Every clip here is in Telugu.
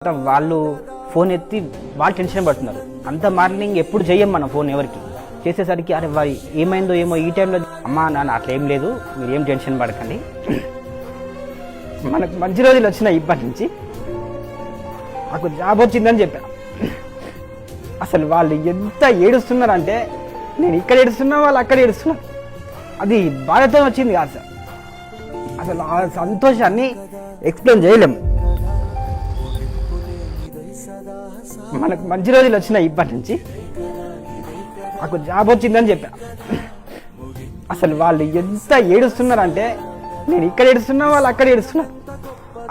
వాళ్ళు ఫోన్ ఎత్తి వాళ్ళు టెన్షన్ పడుతున్నారు. అంత మార్నింగ్ ఎప్పుడు చెయ్యం మనం ఫోన్ ఎవరికి. చేసేసరికి అరే వారి ఏమైందో ఏమో ఈ టైంలో అమ్మా నాన్న అట్లా ఏం లేదు, మీరు ఏం టెన్షన్ పడకండి, మనకు మంచి రోజులు వచ్చినాయి, ఇప్పటి నుంచి నాకు జాబ్ వచ్చిందని చెప్పా. అసలు వాళ్ళు ఎంత ఏడుస్తున్నారంటే నేను ఇక్కడ ఏడుస్తున్నా, వాళ్ళు అక్కడ ఏడుస్తున్నారు. అది బాధతో వచ్చింది కాదు సార్. అసలు ఆ సంతోషాన్ని ఎక్స్ప్లెయిన్ చేయలేము. మనకు మంచి రోజులు వచ్చినాయి, ఇప్పటి నుంచి నాకు జాబ్ వచ్చిందని చెప్పా. అసలు వాళ్ళు ఎంత ఏడుస్తున్నారంటే నేను ఇక్కడ ఏడుస్తున్నా, వాళ్ళు అక్కడ ఏడుస్తున్నారు.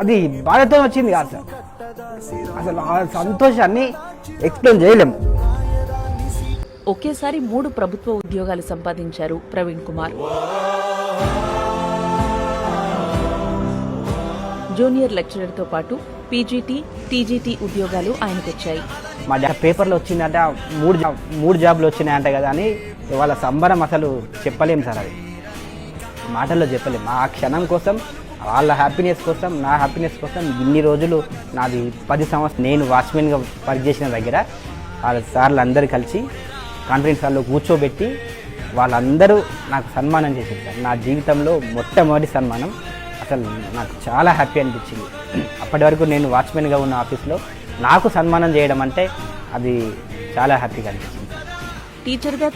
అది బాధతో వచ్చింది కాదు సార్. అసలు ఆ సంతోషాన్ని ఎక్స్ప్లెయిన్ చేయలేము. ఒకేసారి 3 ప్రభుత్వ ఉద్యోగాలు సంపాదించారు ప్రవీణ్ కుమార్. జూనియర్ లెక్చరర్తో పాటు పీజీటీ, టీజీటీ ఉద్యోగాలు ఆయనకొచ్చాయి. మా పేపర్లో వచ్చిందంటే 3 జాబ్లు వచ్చినాయంట కదా అని వాళ్ళ సంబరం అసలు చెప్పలేము సార్. అది మాటల్లో చెప్పలేము. ఆ క్షణం కోసం, వాళ్ళ హ్యాపీనెస్ కోసం, నా హ్యాపీనెస్ కోసం ఇన్ని రోజులు నాది 10 సంవత్సరాలు నేను వాచ్మెన్గా పనిచేసిన దగ్గర వాళ్ళ సార్లు అందరూ కలిసి కాన్ఫరెన్స్ హాల్లో కూర్చోబెట్టి వాళ్ళందరూ నాకు సన్మానం చేశారు సార్. నా జీవితంలో మొట్టమొదటి సన్మానం. అసలు నాకు చాలా హ్యాపీ అనిపించింది. అప్పటి వరకు నేను వాచ్మెన్గా ఉన్న ఆఫీస్లో నాకు సన్మానం చేయడం అంటే అది చాలా హ్యాపీగా అనిపించింది. టీచర్గా